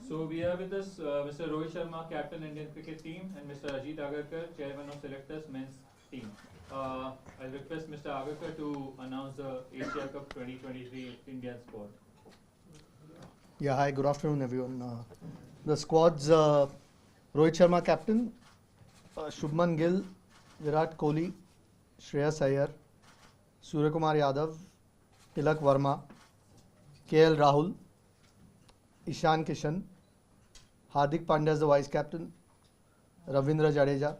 So we have with us Mr. Rohit Sharma, captain Indian cricket team, and Mr. Ajit Agarkar, chairman of selectors men's team. I'll request Mr. Agarkar to announce the Asia Cup 2023 Indian squad. Yeah, hi, good afternoon, everyone. The squad's Rohit Sharma, captain, Shubman Gill, Virat Kohli, Shreyas Iyer, Suryakumar Yadav, Tilak Verma, KL Rahul, Ishan Kishan, Hardik Pandya as the vice captain, Ravindra Jadeja,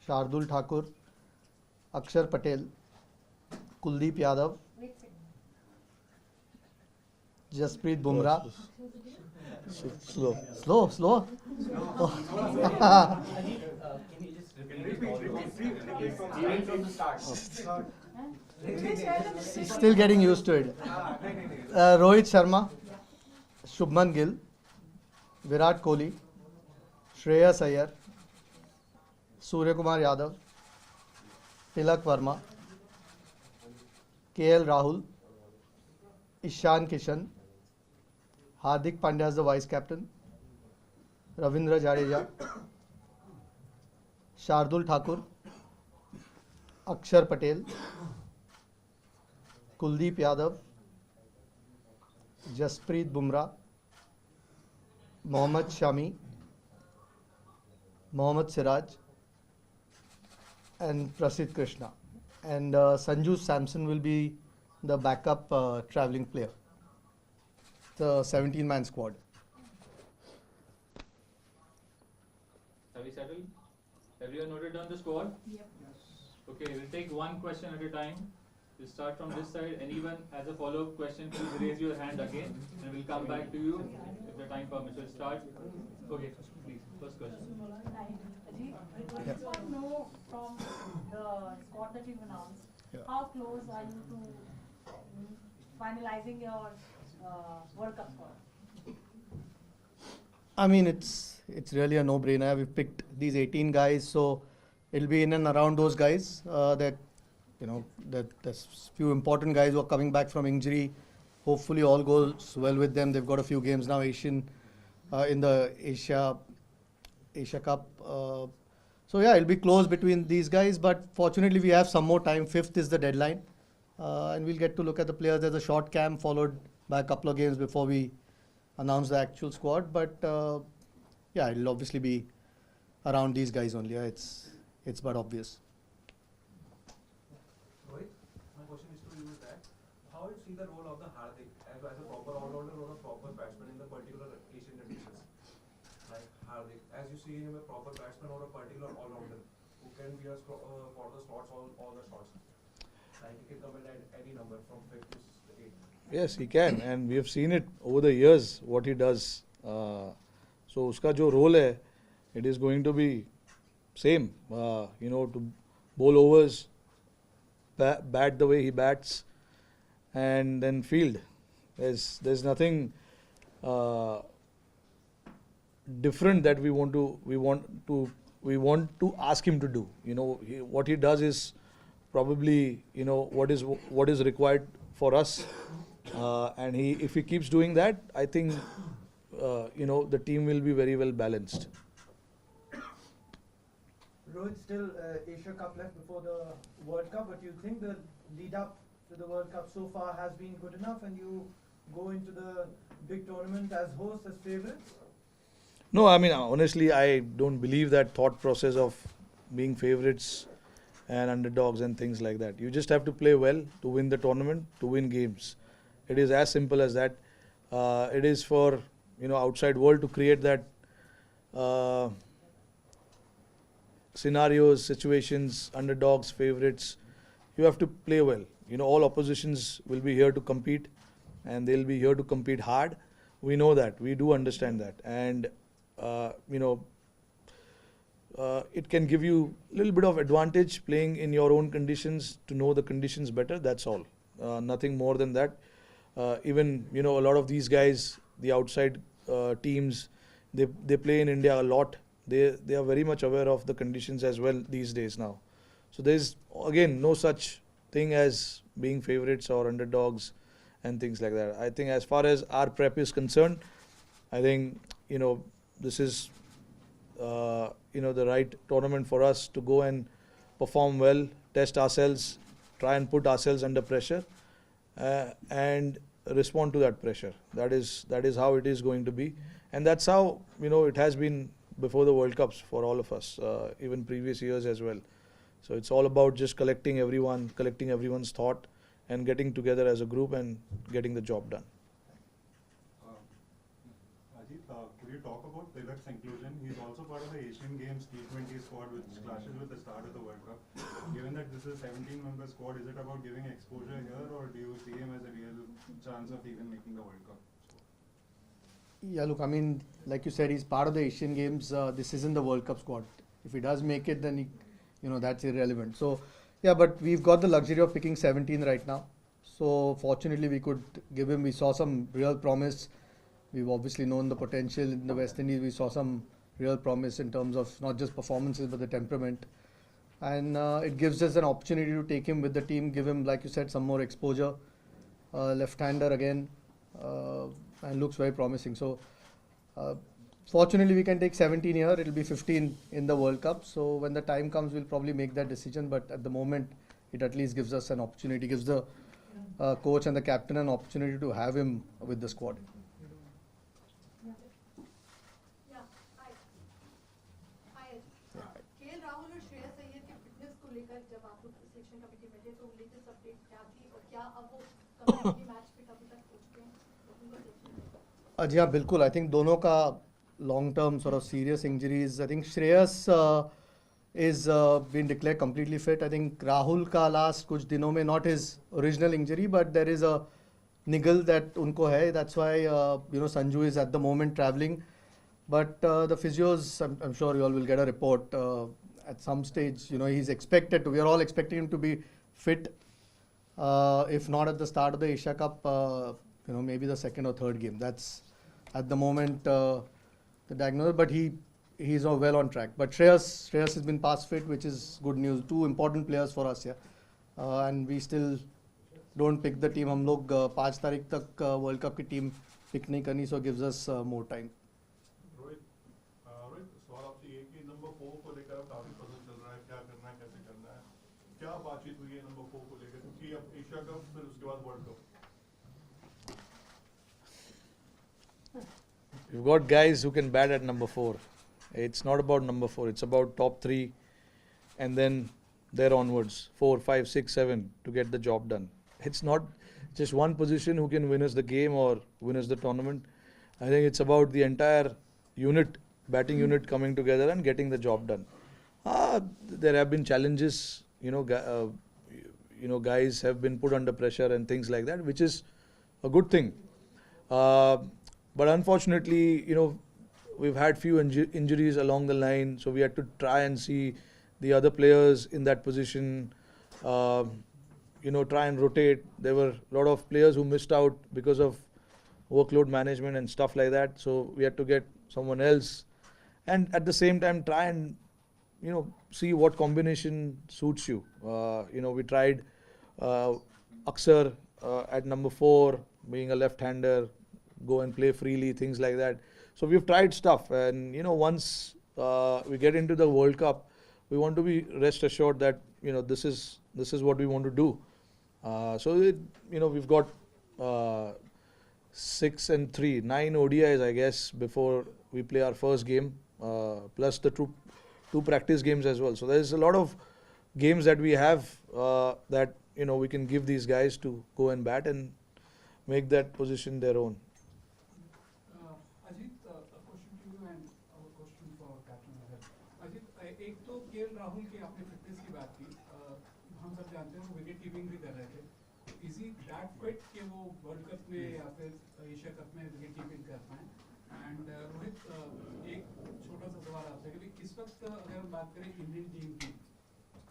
Shardul Thakur, Akshar Patel, Kuldeep Yadav, Jasprit Bumrah. Slow. Slow. Still getting used to it. Rohit Sharma, Shubman Gill, Virat Kohli, Shreyas Iyer, Suryakumar Yadav, Tilak Verma, KL Rahul, Ishan Kishan, Hardik Pandya as the vice captain, Ravindra Jadeja, Shardul Thakur, Akshar Patel, Kuldeep Yadav, Jasprit Bumrah, Mohammad Shami, Mohammad Siraj, and Prasidh Krishna. And Sanju Samson will be the backup travelling player. The 17-man squad. Have we settled? Everyone noted down the squad? Yep. Okay, we'll take one question at a time. We'll start from this side. Anyone has a follow-up question, please raise your hand again and we'll come back to you if the time permits. We'll start. Okay, please, first question. Ajit, I just want to know from the squad that you've announced, how close are you to finalizing your World Cup squad? I mean, it's really a no-brainer. We've picked these 18 guys, so it'll be in and around those guys. There's few important guys who are coming back from injury. Hopefully, all goes well with them. They've got a few games now, in the Asia Cup. So yeah, it'll be close between these guys. But fortunately, we have some more time. 5th is the deadline, and we'll get to look at the players. There's a short camp followed by a couple of games before we announce the actual squad. But yeah, it'll obviously be around these guys only. It's but obvious. Rohit, my question is to you is that how you see the role of the Hardik as a proper all-rounder or a proper batsman in the particular Asian conditions? Like Hardik, as you see him a proper batsman or a particular all-rounder who can be a for the slots, all the shots. Like he can come in at any number from 5th to 8th. Yes, he can, and we have seen it over the years what he does. So uska jo role hai, it is going to be same. To bowl overs, bat the way he bats, and then field. There's nothing different that we want to ask him to do. What he does is probably what is required for us, and if he keeps doing that, I think the team will be very well balanced. Rohit, still Asia Cup left before the World Cup, but you think the lead up to the World Cup so far has been good enough and you go into the big tournament as hosts, as favourites? No, I mean, honestly, I don't believe that thought process of being favourites and underdogs and things like that. You just have to play well to win the tournament, to win games. It is as simple as that. It is for outside world to create that scenarios, situations, underdogs, favourites. You have to play well. All oppositions will be here to compete, and they'll be here to compete hard. We know that. We do understand that, and it can give you a little bit of advantage playing in your own conditions, to know the conditions better. That's all. Nothing more than that. Even a lot of these guys, the outside teams, they play in India a lot. They are very much aware of the conditions as well these days now. So there's again no such thing as being favourites or underdogs and things like that. I think as far as our prep is concerned, I think, this is, the right tournament for us to go and perform well, test ourselves, try and put ourselves under pressure, and respond to that pressure. That is how it is going to be, and that's how it has been before the World Cups for all of us, even previous years as well. So it's all about just collecting everyone's thought, and getting together as a group and getting the job done. Ajit, could you talk about Tilak's inclusion? He's also part of the Asian Games T20 squad, which clashes with the start of the World Cup. Given that this is a 17-member squad, is it about giving exposure here, or do you see him as a real chance of even making the World Cup? Yeah, look, I mean, like you said, he's part of the Asian Games. This isn't the World Cup squad. If he does make it, then that's irrelevant. So, yeah, but we've got the luxury of picking 17 right now. So, fortunately, we could give him. We saw some real promise. We've obviously known the potential in the West Indies. We saw some real promise in terms of not just performances but the temperament. And it gives us an opportunity to take him with the team, give him, like you said, some more exposure. Left-hander again, and looks very promising. So, fortunately, we can take 17 here. It'll be 15 in the World Cup. So, when the time comes, we'll probably make that decision. But at the moment, it at least gives us an opportunity, gives the coach and the captain an opportunity to have him with the squad. KL Rahul और श्रेयस अय्यर के fitness को लेकर जब आप लोग selection committee में थे तो लेटेस्ट अपडेट क्या थी और क्या अब वो कमेटी मैच फिट अभी तक पहुंच गए हैं? जी हाँ, बिल्कुल. I think दोनों का long-term sort of serious injuries. I think Shreyas is been declared completely fit. I think Rahul का last कुछ दिनों में not his original injury, but there is a niggle that उनको है. That's why Sanju is at the moment travelling. But the physios, I'm sure you all will get a report at some stage. He's expected to. We are all expecting him to be fit. If not at the start of the Asia Cup, maybe the second or third game. That's at the moment the diagnosis. But he's well on track. But Shreyas has been past fit, which is good news. Two important players for us here, and we still don't pick the team. हम लोग 5 तारीख तक World Cup की team pick नहीं करनी, so gives us more time. Rohit, सवाल आपसे ये कि नंबर 4 को लेकर अब काफी पसंद चल रहा है, क्या करना है, कैसे करना है, क्या बातचीत हुई है नंबर 4 को लेकर, क्योंकि अब एशिया कप फिर उसके बाद world cup. You've got guys who can bat at number 4. It's not about number 4. It's about top 3, and then there onwards 4, 5, 6, 7 to get the job done. It's not just one position who can win us the game or win us the tournament. I think it's about the entire unit, batting unit coming together and getting the job done. There have been challenges. Guys have been put under pressure and things like that, which is a good thing. But unfortunately, we've had few injuries along the line, so we had to try and see the other players in that position, try and rotate. There were a lot of players who missed out because of workload management and stuff like that, so we had to get someone else. And at the same time, try and, see what combination suits you. We tried Aksar at number 4, being a left-hander, go and play freely, things like that. So we've tried stuff, and once we get into the World Cup, we want to be rest assured that this is what we want to do. We've got 6 and 3, 9 ODIs, I guess, before we play our first game, plus the two practice games as well. So there's a lot of games that we have that we can give these guys to go and bat and make that position their own. Ajit, a question to you and a question for Captain Agar. Ajit, एक तो KL Rahul की आपने fitness की बात की, हम सब जानते हैं वो विकेट कीपिंग भी कर रहे थे. Is he that fit कि वो वर्ल्ड कप में या फिर एशिया कप में विकेट कीपिंग कर पाएं? एंड रोहित, एक छोटा सा सवाल आपसे कि इस वक्त अगर हम बात करें इंडियन टीम की,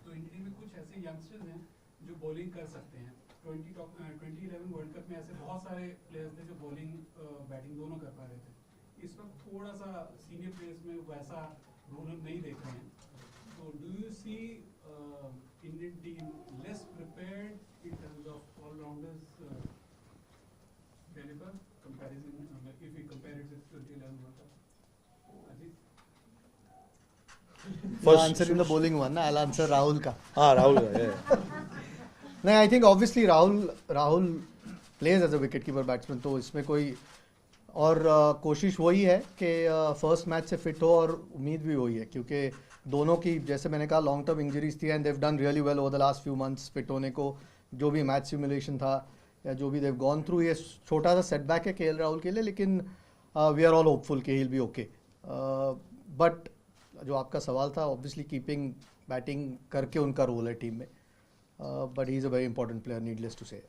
तो इंडियन टीम में कुछ ऐसे यंगस्टर्स हैं जो बॉलिंग कर सकते हैं. 2011 वर्ल्ड कप में ऐसे बहुत सारे प्लेयर्स थे जो बॉलिंग बैटिंग दोनों कर पा रहे थे. इस वक्त थोड़ा सा सीनियर प्लेयर्स में वैसा रोल हम नहीं देख रहे हैं. तो do you see Indian team less prepared in terms of all-rounders caliber comparison, if we compare it with 2011 You're answering the bowling one. I'll answer Rahul ka. Rahul ka, yeah. No, I think obviously Rahul plays as a wicketkeeper batsman. तो इसमें कोई और कोशिश वही है कि first match से fit हो और उम्मीद भी वही है क्योंकि दोनों की जैसे मैंने कहा लॉन्ग टर्म इंजरीज थी and they've done really well over the last few months fit होने को जो भी मैच सिमुलेशन था या जो भी देव गॉन थ्रू ये छोटा सा सेटबैक है केएल राहुल के लिए लेकिन वी आर ऑल होपफुल कि he will be okay but जो आपका सवाल था ऑब्वियसली कीपिंग बैटिंग करके उनका रोल है टीम में but he is a very important player needless to say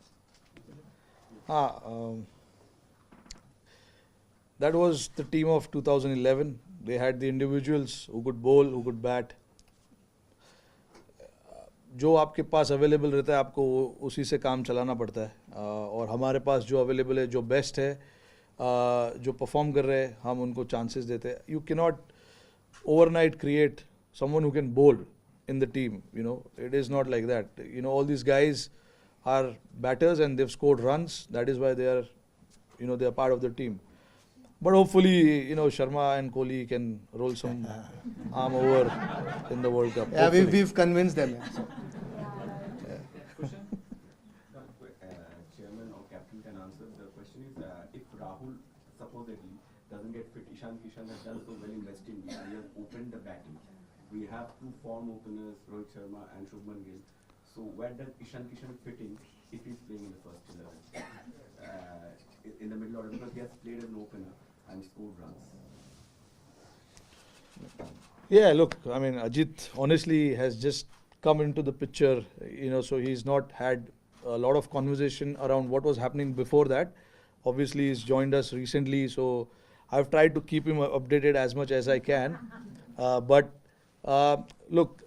That was the team of 2011. They had the individuals who could bowl, who could bat. जो आपके पास अवेलेबल रहता है आपको उसी से काम चलाना पड़ता है और हमारे पास जो अवेलेबल है जो बेस्ट है जो परफॉर्म कर रहे हैं हम उनको चांसेस देते हैं you can not overnight create someone who can bowl in the team you know it is not like that you know all this guys are batters and they scored runs that is why they are you know they are part of the team but hopefully you know Sharma and Kohli can roll some arm over in the World Cup. Yeah, we've convinced them. Yeah, so. Chairman or captain can answer. The question is if Rahul supposedly doesn't get fit, Ishan Kishan has done so well in West Indies. We have opened the batting. We have two form openers, Rohit Sharma and Shubman Gill. So where does Ishan Kishan fit in if he's playing in the first 11? In the middle order because he has played as an opener and scored runs. Yeah, look, I mean, Ajit honestly has just come into the picture, you know, so he's not had a lot of conversation around what was happening before that. Obviously, he's joined us recently, so I've tried to keep him updated as much as I can. Look,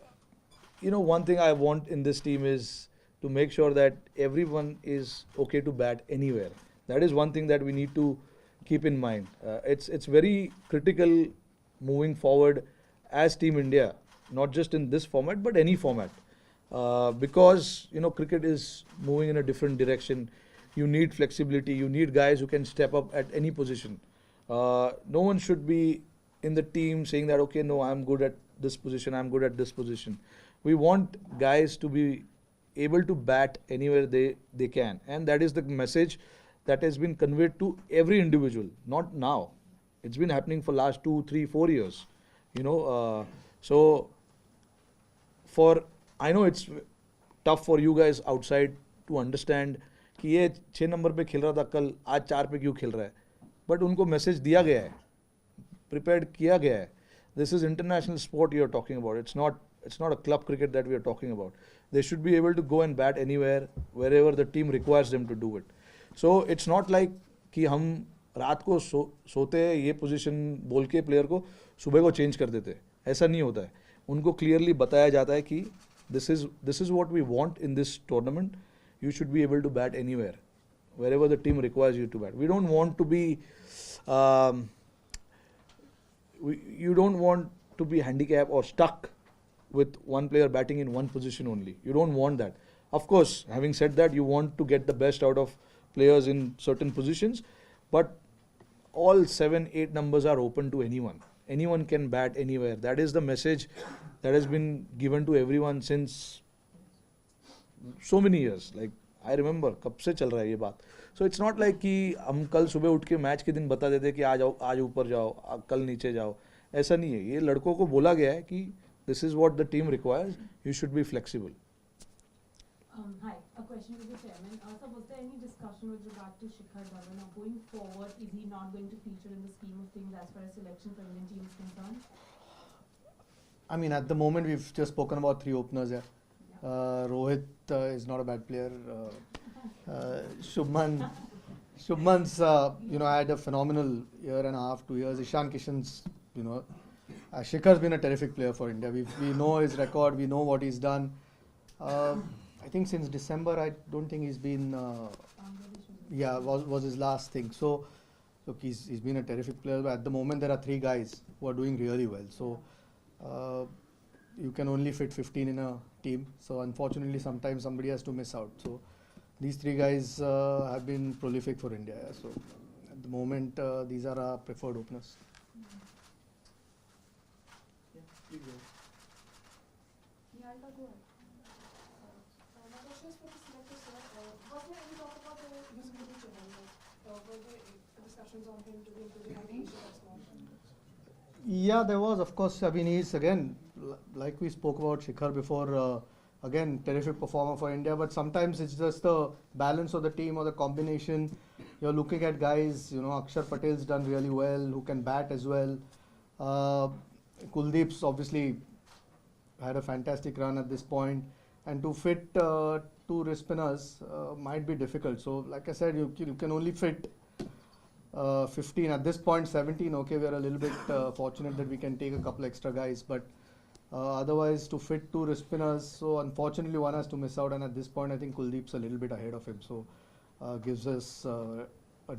you know, one thing I want in this team is to make sure that everyone is okay to bat anywhere. That is one thing that we need to keep in mind. It's very critical moving forward as Team India, not just in this format, but any format. Because, you know, cricket is moving in a different direction. You need flexibility. You need guys who can step up at any position. No one should be in the team saying that, okay, no, I'm good at this position, I'm good at this position. We want guys to be able to bat anywhere they can. And that is the message that has been conveyed to every individual, not now. It's been happening for last 2, 3, 4 years. You know, so I know it's tough for you guys outside to understand कि ये 6 number पे खेल रहा था कल आज 4 पे क्यों खेल रहा है बट उनको मैसेज दिया गया है प्रिपेयर्ड किया गया है this is international sport you are talking about it's not a club cricket that we are talking about they should be able to go and bat anywhere wherever the team requires them to do it so it's not like कि हम रात को सोते हैं ये position बोल के player को सुबह को चेंज कर देते हैं ऐसा नहीं होता है उनको क्लियरली बताया जाता है कि this is what we want in this tournament you should be able to bat anywhere wherever the team requires you to bat we don't want to be you don't want to be handicapped or stuck with one player batting in one position only. You don't want that. Of course, having said that, you want to get the best out of players in certain positions, but all 7, 8 numbers are open to anyone. Anyone can bat anywhere. That is the message that has been given to everyone since so many years. Like, I remember, कब से चल रहा है ये बात. So it's not like कि हम कल सुबह उठ के मैच के दिन बता देते कि आज ऊपर जाओ कल नीचे जाओ ऐसा नहीं है ये लड़कों को बोला गया है कि this is what the team requires you should be flexible. Hi, a question to the chairman. So was there any discussion with regard to Shikhar Dhawan? Now going forward, is he not going to feature in the scheme of things as far as selection for Indian team is concerned? I mean, at the moment we've just spoken about 3 openers here. Rohit is not a bad player. Shubman's had a phenomenal year and a half, 2 years. Ishan Kishan's, Shikhar's been a terrific player for India. We know his record, we know what he's done. I think since December, I don't think he's been, was his last thing. So, look, he's been a terrific player, but at the moment there are 3 guys who are doing really well. So, you can only fit 15 in a team. So, unfortunately, sometimes somebody has to miss out. So, these 3 guys have been prolific for India. So, at the moment, these are our preferred openers. Niharika, go ahead. My question is for the selector, sir. Was there any talk about the usability channel? Were there discussions on him to be included on the Asia Cup squad? Yeah, there was, of course. I mean, he's again, like we spoke about Shikhar before, again, terrific performer for India, but sometimes it's just the balance of the team or the combination. You're looking at guys, Akshar Patel's done really well, who can bat as well. Kuldeep's obviously had a fantastic run at this point, and to fit two wrist spinners might be difficult. So, like I said, you can only fit 15 at this point. 17. Okay, we're a little bit fortunate that we can take a couple extra guys, but otherwise to fit two wrist spinners. So unfortunately, one has to miss out, and at this point, I think Kuldeep's a little bit ahead of him. So gives us a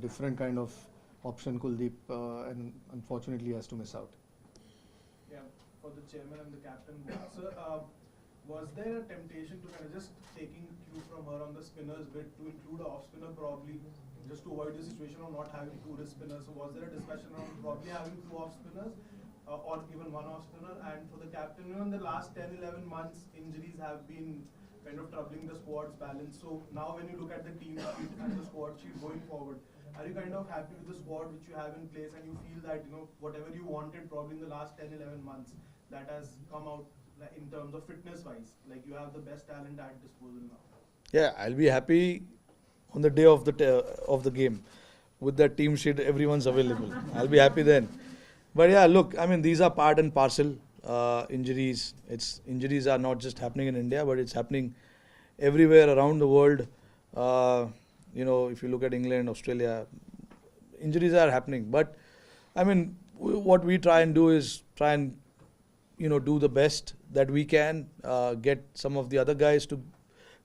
different kind of option, Kuldeep, and unfortunately he has to miss out. Yeah, for the chairman and the captain. Sir, was there a temptation to kind of just taking cue from her on the spinners bit to include an off spinner probably, just to avoid the situation of not having two wrist spinners? So was there a discussion on probably having two off spinners or even one off spinner? And for the captain, in the last 10-11 months, injuries have been kind of troubling the squad's balance. So now when you look at the team sheet and the squad sheet going forward, are you kind of happy with the squad which you have in place, and you feel that whatever you wanted probably in the last 10-11 months, that has come out in terms of fitness wise, like you have the best talent at disposal now? Yeah, I'll be happy on the day of the game with that team sheet. Everyone's available. I'll be happy then. But yeah, look, I mean, these are part and parcel. Injuries. Injuries are not just happening in India, but it's happening everywhere around the world. If you look at England, Australia, injuries are happening. But I mean, what we try and do is do the best that we can, get some of the other guys to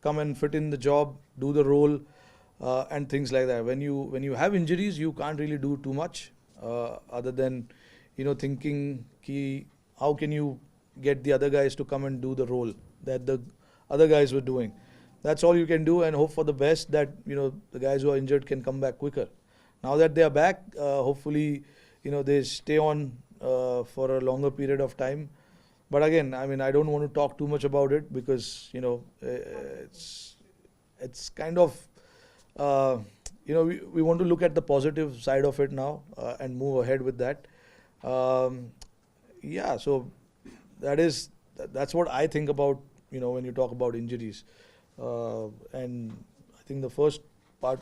come and fit in the job, do the role, and things like that. When you have injuries, you can't really do too much other than thinking how can you get the other guys to come and do the role that the other guys were doing. That's all you can do, and hope for the best that the guys who are injured can come back quicker. Now that they are back, hopefully they stay on for a longer period of time. But again, I mean, I don't want to talk too much about it because it's kind of we want to look at the positive side of it now and move ahead with that. So that's what I think about when you talk about injuries. And I think the first part.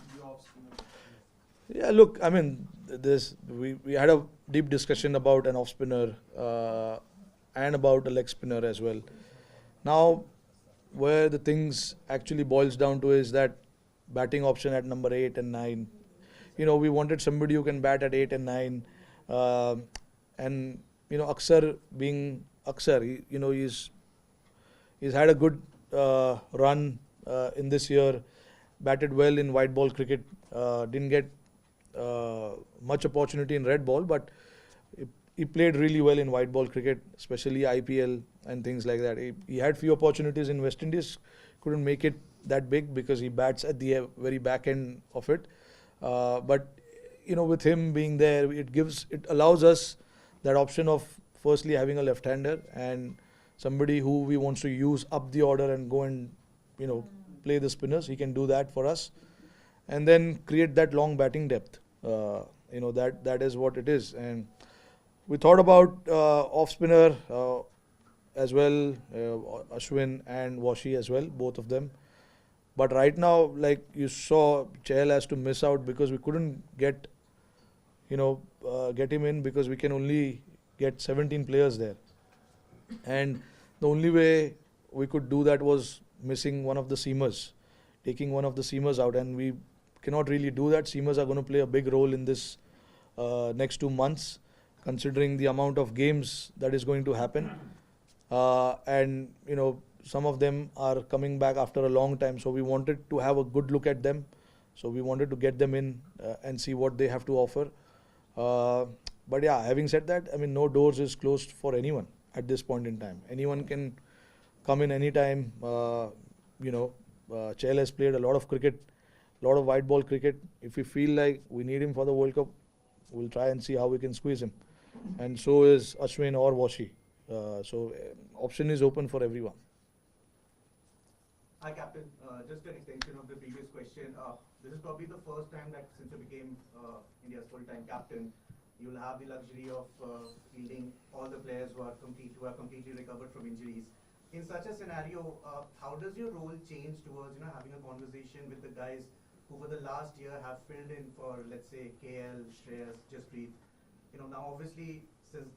Yeah, look, I mean, we had a deep discussion about an off spinner and about a leg spinner as well. Now, where the things actually boils down to is that batting option at number 8 and 9. We wanted somebody who can bat at 8 and 9. And Akshar being Akshar, he's had a good run in this year, batted well in white ball cricket, didn't get much opportunity in red ball, but he played really well in white ball cricket, especially IPL and things like that. He had few opportunities in West Indies, couldn't make it that big because he bats at the very back end of it. But with him being there, it allows us that option of firstly having a left-hander and somebody who we want to use up the order and go and play the spinners. He can do that for us, and then create that long batting depth. That is what it is. And we thought about off spinner as well, Ashwin and Washi as well, both of them. But right now, like you saw, Chahal has to miss out because we couldn't get him in because we can only get 17 players there. And the only way we could do that was missing one of the seamers, taking one of the seamers out, and we cannot really do that. Seamers are going to play a big role in this next 2 months, considering the amount of games that is going to happen. And some of them are coming back after a long time, so we wanted to have a good look at them. So we wanted to get them in and see what they have to offer. But yeah, having said that, I mean, no doors is closed for anyone at this point in time. Anyone can come in anytime. Chahal has played a lot of cricket, a lot of white ball cricket. If we feel like we need him for the World Cup, we'll try and see how we can squeeze him. And so is Ashwin or Washi. So option is open for everyone. Hi, Captain. Just an extension of the previous question. This is probably the first time that since you became India's full-time captain, you'll have the luxury of fielding all the players who are completely recovered from injuries. In such a scenario, how does your role change towards having a conversation with the guys who for the last year have filled in for, let's say, KL, Shreyas, Jasprit? Now obviously since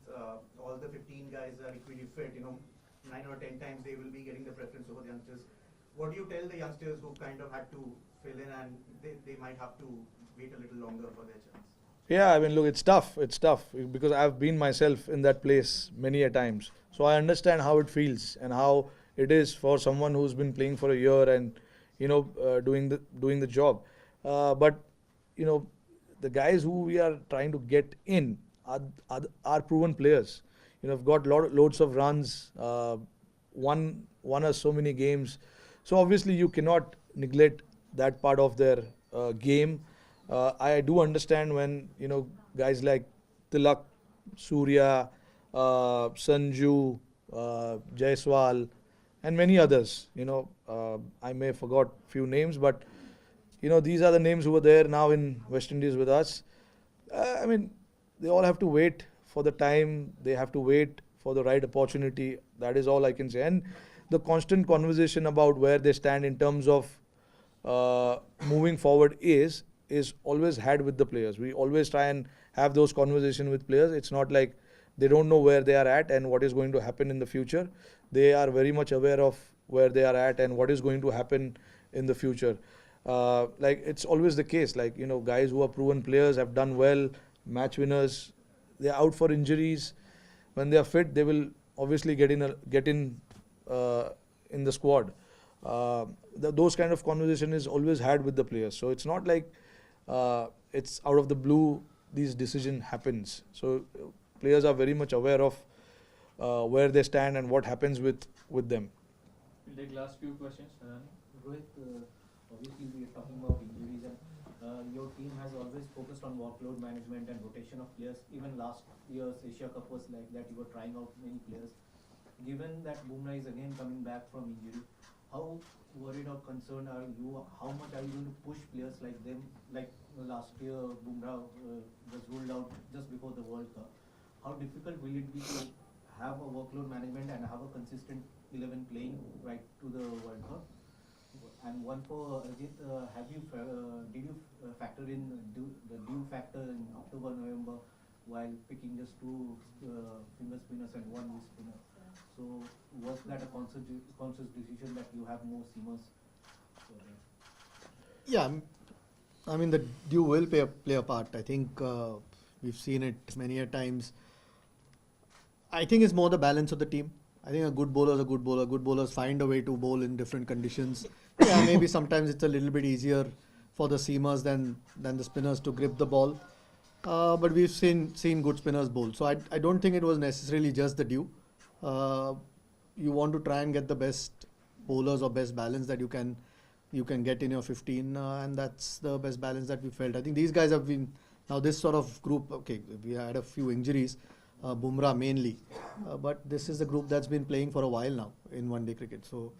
all the 15 guys are equally fit, 9 or 10 times they will be getting the preference over the youngsters. What do you tell the youngsters who kind of had to fill in and they might have to wait a little longer for their chance? Yeah, I mean, look, it's tough. It's tough because I've been myself in that place many a times. So I understand how it feels and how it is for someone who's been playing for a year and doing the job. But the guys who we are trying to get in are proven players. Have got loads of runs, won us so many games. So obviously you cannot neglect that part of their game. I do understand when guys like Tilak, Surya, Sanju, Jaiswal, and many others. I may have forgot few names, but these are the names who are there now in West Indies with us. I mean, they all have to wait for the time. They have to wait for the right opportunity. That is all I can say. And the constant conversation about where they stand in terms of moving forward is always had with the players. We always try and have those conversations with players. It's not like they don't know where they are at and what is going to happen in the future. They are very much aware of where they are at and what is going to happen in the future. Like it's always the case, like guys who are proven players have done well, match winners, they are out for injuries. When they are fit, they will obviously get in the squad. Those kind of conversation is always had with the players. So it's not like it's out of the blue these decision happens. So players are very much aware of where they stand and what happens with them. We'll take last few questions. Rohit, obviously we are talking about injuries and your team has always focused on workload management and rotation of players. Even last year's Asia Cup was like that. You were trying out many players. Given that Bumrah is again coming back from injury, how worried or concerned are you? How much are you going to push players like them? Like last year, Bumrah was ruled out just before the World Cup. How difficult will it be to have a workload management and have a consistent 11 playing right to the World Cup? And one for Ajit, did you factor in the due factor in October, November while picking just two finger spinners and one wrist spinner? So was that a conscious decision that you have more seamers? Yeah, I mean the due will play a part. I think we've seen it many a times. I think it's more the balance of the team. I think a good bowler is a good bowler. Good bowlers find a way to bowl in different conditions. Yeah, maybe sometimes it's a little bit easier for the seamers than the spinners to grip the ball. But we've seen good spinners bowl. So I don't think it was necessarily just the due. You want to try and get the best bowlers or best balance that you can get in your 15, and that's the best balance that we felt. I think these guys have been now this sort of group. Okay, we had a few injuries, Bumrah mainly, but this is a group that's been playing for a while now in one-day cricket. So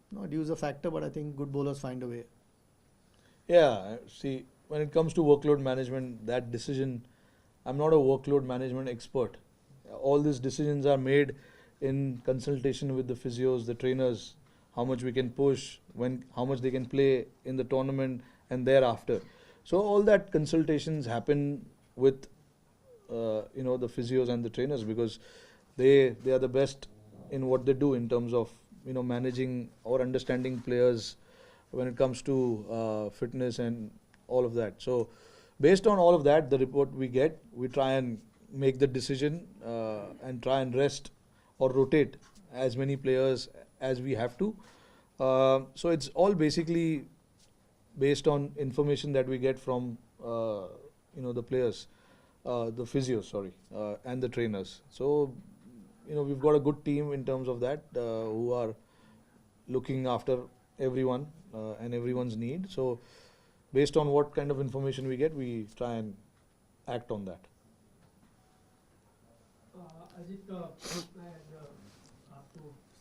no, due is a factor, but I think good bowlers find a way. Yeah, see, when it comes to workload management, that decision, I'm not a workload management expert. All these decisions are made in consultation with the physios, the trainers, how much we can push, how much they can play in the tournament and thereafter. So all that consultations happen with the physios and the trainers because they are the best in what they do in terms of managing or understanding players when it comes to fitness and all of that. So based on all of that, the report we get, we try and make the decision and try and rest or rotate as many players as we have to. So it's all basically based on information that we get from the players, the physios, and the trainers. So we've got a good team in terms of that who are looking after everyone and everyone's need. So based on what kind of information we get, we try and act on that. Ajit, to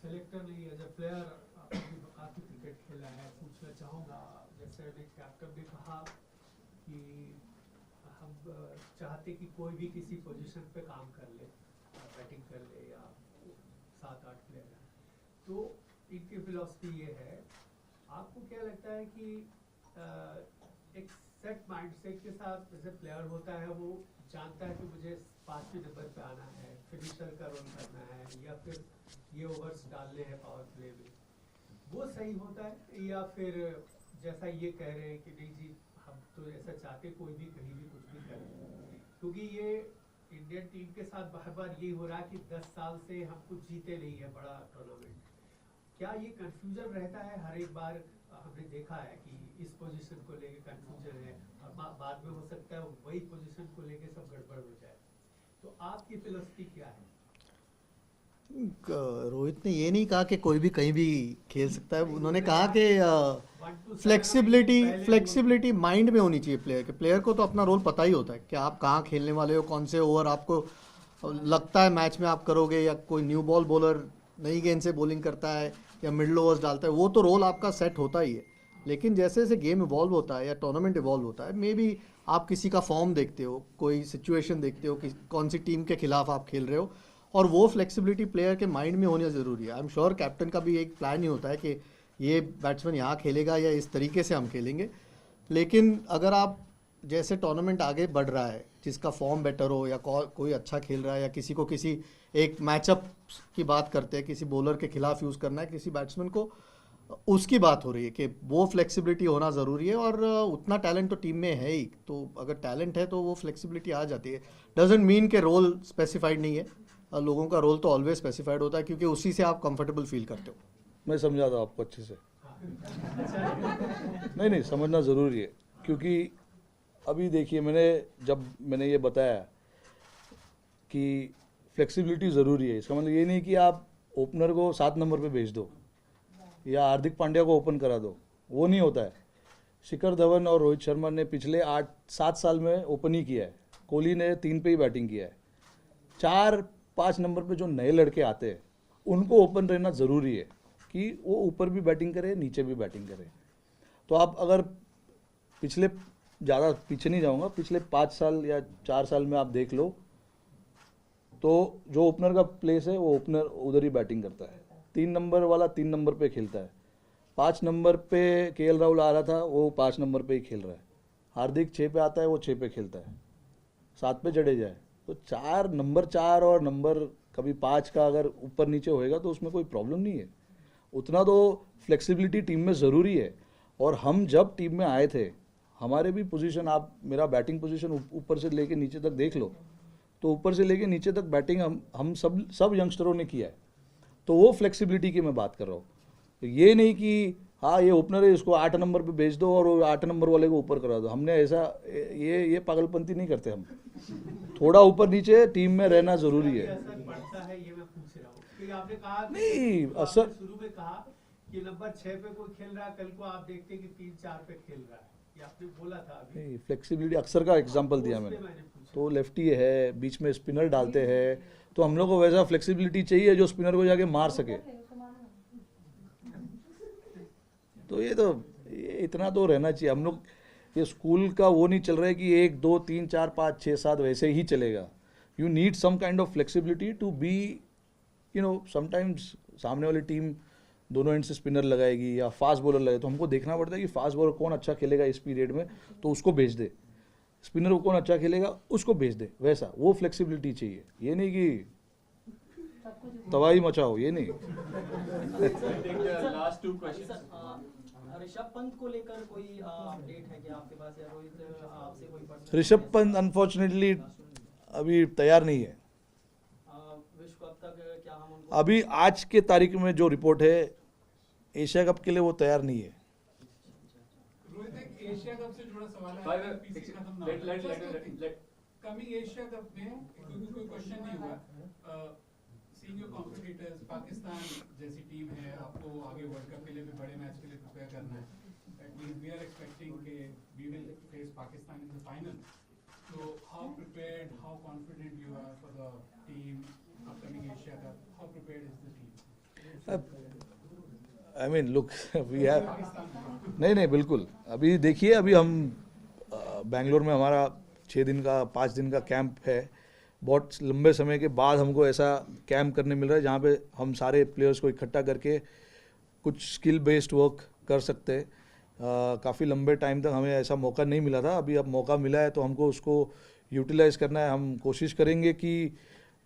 selectorly as a player, आपने काफ़ी cricket खेला है, पूछना चाहूँगा, जैसे अभी captain ने कहा कि हम चाहते कि कोई भी किसी पोजीशन पे काम कर ले, बैटिंग कर ले या 7-8 प्लेयर हैं, तो इनकी फिलॉसफी ये है, आपको क्या लगता है कि एक सेट माइंडसेट के साथ जैसे प्लेयर होता है, वो जानता है कि मुझे 5वें नंबर पे आना है, फिनिशर का रोल करना है, या फिर ये ओवर्स डालने हैं पावर प्ले में, वो सही होता है, या फिर जैसा ये कह रहे हैं कि नहीं जी हम तो ऐसा चाहते कोई भी कहीं भी कुछ भी करे, क्योंकि ये इंडियन टीम के साथ बार बार यही हो रहा है कि 10 साल से हम कुछ जीते नहीं है बड़ा टूर्नामेंट। क्या ये कंफ्यूजन रहता है हर एक बार? हमने देखा है कि इस पोजीशन को लेके कंफ्यूजन है, और बाद में हो सकता है वही पोजीशन को लेके सब गड़बड़ हो जाए, तो आपकी फिलॉसफी क्या है? रोहित ने ये नहीं कहा कि कोई भी कहीं भी खेल सकता है, उन्होंने कहा कि फ्लेक्सिबिलिटी माइंड में होनी चाहिए प्लेयर के। प्लेयर को तो अपना रोल पता ही होता है कि आप कहाँ खेलने वाले हो, कौन से ओवर आपको लगता है मैच में आप करोगे, या कोई न्यू बॉल बॉलर नई गेंद से बॉलिंग करता है या मिडल ओवर्स डालता है, वो तो रोल आपका सेट होता ही है। लेकिन जैसे जैसे गेम इवॉल्व होता है या टूर्नामेंट इवॉल्व होता है, मे बी आप किसी का फॉर्म देखते हो, कोई सिचुएशन देखते हो कि कौन सी टीम के खिलाफ आप खेल रहे हो, और वो फ्लेक्सिबिलिटी प्लेयर के माइंड में होनी ज़रूरी है। आई एम श्योर कैप्टन का भी एक प्लान ही होता है कि ये बैट्समैन यहाँ खेलेगा या इस तरीके से हम खेलेंगे। लेकिन अगर आप जैसे टूर्नामेंट आगे बढ़ रहा है, जिसका फॉर्म बेटर हो या कोई अच्छा खेल रहा है, या किसी को किसी एक मैचअप की बात करते हैं, किसी बॉलर के खिलाफ यूज़ करना है किसी बैट्समैन को, उसकी बात हो रही है कि वो फ्लेक्सिबिलिटी होना ज़रूरी है। और उतना टैलेंट तो टीम में है ही, तो अगर टैलेंट है तो वो फ्लेक्सिबिलिटी आ जाती है। डजेंट मीन के रोल स्पेसिफाइड नहीं है, लोगों का रोल तो ऑलवेज स्पेसिफाइड होता है, क्योंकि उसी से आप कंफर्टेबल फील करते हो। मैं समझा था आपको अच्छे से। नहीं समझना ज़रूरी है, क्योंकि अभी देखिए मैंने ये बताया कि फ्लेक्सिबिलिटी ज़रूरी है। इसका मतलब ये नहीं कि आप ओपनर को 7 नंबर पे भेज दो या हार्दिक पांड्या को ओपन करा दो, वो नहीं होता है। शिखर धवन और रोहित शर्मा ने पिछले 8-7 साल में ओपन ही किया है, कोहली ने 3 पे ही बैटिंग किया है। 4-5 नंबर पे जो नए लड़के आते हैं उनको ओपन रहना ज़रूरी है कि वो ऊपर भी बैटिंग करे, नीचे भी बैटिंग करे। तो आप अगर पिछले, ज़्यादा पीछे नहीं जाऊंगा, पिछले 5 साल या 4 साल में आप देख लो, तो जो ओपनर का प्लेस है वो ओपनर उधर ही बैटिंग करता है। 3 नंबर वाला 3 नंबर पे खेलता है। 5 नंबर पे केएल राहुल आ रहा था, वो 5 नंबर पे ही खेल रहा है। हार्दिक 6 पे आता है, वो 6 पे खेलता है। 7 पे जडेजा है। तो नंबर 4 और नंबर कभी 5 का अगर ऊपर नीचे होएगा तो उसमें कोई प्रॉब्लम नहीं है। उतना तो फ्लेक्सिबिलिटी टीम में ज़रूरी है। और हम जब टीम में आए थे, हमारे भी पोजीशन, आप मेरा बैटिंग पोजीशन ऊपर से लेके नीचे तक देख लो, तो ऊपर से लेके नीचे तक बैटिंग हम सब यंगस्टरों ने किया है। तो वो फ्लेक्सिबिलिटी की मैं बात कर रहा हूँ। तो ये नहीं कि हाँ ये ओपनर है, इसको 8 नंबर पे भेज दो और 8 नंबर वाले को ऊपर करा दो। हमने ऐसा ये पागलपंती नहीं करते हम। थोड़ा ऊपर नीचे टीम में रहना ज़रूरी है। नहीं, असर शुरू में कहा कि नंबर 6 पे कोई खेल रहा है, कल को आप देखते हैं कि 3-4 पे खेल रहा है, ये आपने बोला था अभी। नहीं, फ्लेक्सिबिलिटी अक्सर का एग्जांपल दिया मैंने। तो लेफ्टी है, बीच में स्पिनर डालते हैं, तो हम लोग को वैसा फ्लेक्सिबिलिटी चाहिए जो स्पिनर को जाके मार सके। तो ये इतना तो रहना चाहिए। हम लोग ये स्कूल का वो नहीं चल रहा है कि 1 2 3 4 5 6 7 वैसे ही चलेगा। You need some kind of flexibility to be, sometimes सामने वाली टीम दोनों एंड से स्पिनर लगाएगी या फास्ट बॉलर लगाएगी, तो हमको देखना पड़ता है कि फास्ट बॉलर कौन अच्छा खेलेगा इस पीरियड में, तो उसको भेज दे। स्पिनर को कौन अच्छा खेलेगा उसको भेज दे। वैसा वो फ्लेक्सिबिलिटी चाहिए। ये नहीं कि तबाही मचाओ, ये नहीं। ऋषभ पंत को लेकर कोई अपडेट है क्या आपके पास, या रोहित आपसे कोई? ऋषभ पंत अनफॉर्चुनेटली अभी तैयार नहीं है। विश्व कप तक क्या हम उनको अभी आज के तारीख में जो रिपोर्ट है, एशिया कप के लिए वो तैयार नहीं है। रोहित, एक एशिया कप से जुड़ा सवाल है, पीसी खत्म ना हो। कमिंग एशिया कप में क्योंकि कोई क्वेश्चन नहीं हुआ, सीइंग योर कॉम्पिटिटर्स, पाकिस्तान जैसी टीम है, आपको आगे वर्ल्ड कप के लिए भी बड़े मैच के लिए प्रिपेयर करना है। That means we are expecting कि we will face Pakistan in the final. So how prepared, how confident you are for the team upcoming Asia Cup? How prepared is the team? I mean, look, we have. नहीं बिल्कुल. अभी देखिए, अभी हम बैंगलोर में हमारा 6 दिन का 5 दिन का कैंप है. बहुत लंबे समय के बाद हमको ऐसा कैंप करने मिल रहा है जहाँ पे हम सारे प्लेयर्स को इकट्ठा करके कुछ स्किल बेस्ड वर्क कर सकते हैं. काफ़ी लंबे टाइम तक हमें ऐसा मौका नहीं मिला था. अभी अब मौका मिला है तो हमको उसको यूटिलाइज़ करना है. हम कोशिश करेंगे कि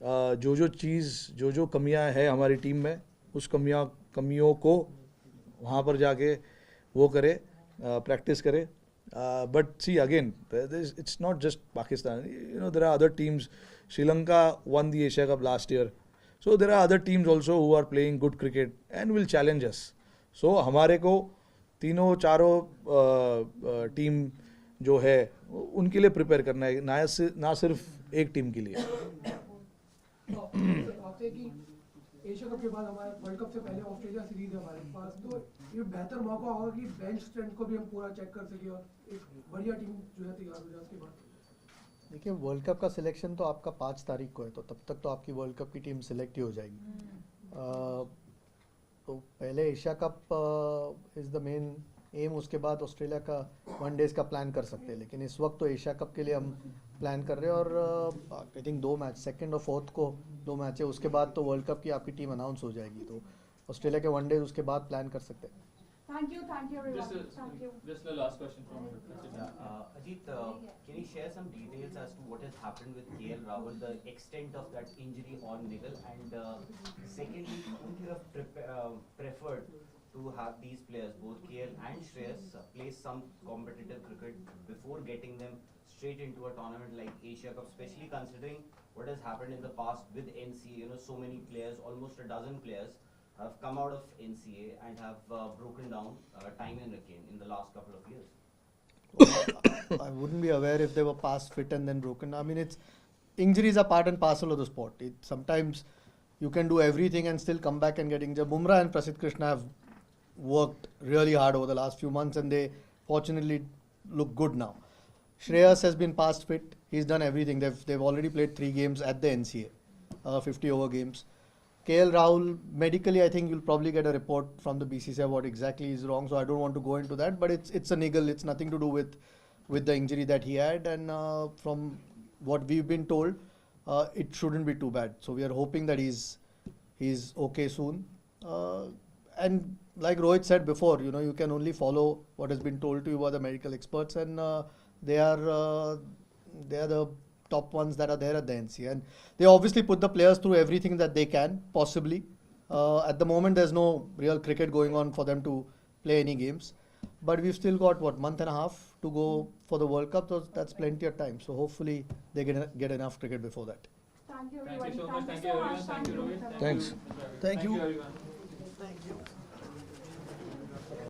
जो कमियां है हमारी टीम में, उस कमियों को वहाँ पर जाके वो करे, प्रैक्टिस करे. But see again, it's not just Pakistan. You know, there are other teams. Sri Lanka won the Asia Cup last year. So there are other teams also who are playing good cricket and will challenge us. So हमारे को तीनों चारों team जो है उनके लिए prepare करना है, ना सिर्फ एक टीम के लिए. आपसे कि एशिया कप के बाद हमारे वर्ल्ड कप से पहले ऑस्ट्रेलिया सीरीज है हमारे पास, तो ये बेहतर मौका होगा कि बेंच स्ट्रेंथ को भी हम पूरा चेक कर सके और एक बढ़िया टीम जो है तैयार हो जाए उसके बाद. देखिए, वर्ल्ड कप का सिलेक्शन तो आपका 5 तारीख को है, तो तब तक तो आपकी वर्ल्ड कप की टीम सिलेक्ट ही हो जाएगी. तो पहले Asia cup is the main M, उसके बाद ऑस्ट्रेलिया का 1 डेज़ का प्लान कर सकते हैं. लेकिन इस वक्त तो एशिया कप के लिए हम प्लान कर रहे हैं. और आई थिंक 2 मैच, 2nd और 4th को 2 मैच है. उसके बाद तो वर्ल्ड कप की आपकी टीम अनाउंस हो जाएगी. तो ऑस्ट्रेलिया के 1 डेज उसके बाद प्लान कर सकते हैं. Thank you everyone. Thank you. Just the last question from Ajit, can you share some details as to what has happened with KL Rahul, the extent of that injury on niggle, and secondly, would you have preferred to have these players, both KL and Shreyas, play some competitive cricket before getting them straight into a tournament like Asia Cup, especially considering what has happened in the past with NCA? You know, so many players, almost a dozen players, have come out of NCA and have broken down time and again in the last couple of years. I wouldn't be aware if they were past fit and then broken. I mean, injuries are part and parcel of the sport. Sometimes you can do everything and still come back and get injured. Bumrah and Prasidh Krishna have worked really hard over the last few months and they fortunately look good now. Shreyas has been past fit. He's done everything. They've already played 3 games at the NCA, 50 over games. KL Rahul, medically I think you'll probably get a report from the BCCI what exactly is wrong, so I don't want to go into that, but it's a niggle. It's nothing to do with the injury that he had, and from what we've been told, it shouldn't be too bad. So we are hoping that he's okay soon. And like Rohit said before, you know, you can only follow what has been told to you by the medical experts, and they are the top ones that are there at the NCA, and they obviously put the players through everything that they can possibly. At the moment there's no real cricket going on for them to play any games, but we've still got month and a half to go for the World Cup, so that's plenty of time. So hopefully they get enough cricket before that. Thank you Thank everybody. you so much. Thank you everyone. Thank you Rohit. Thanks. Thank you everyone. Thank you.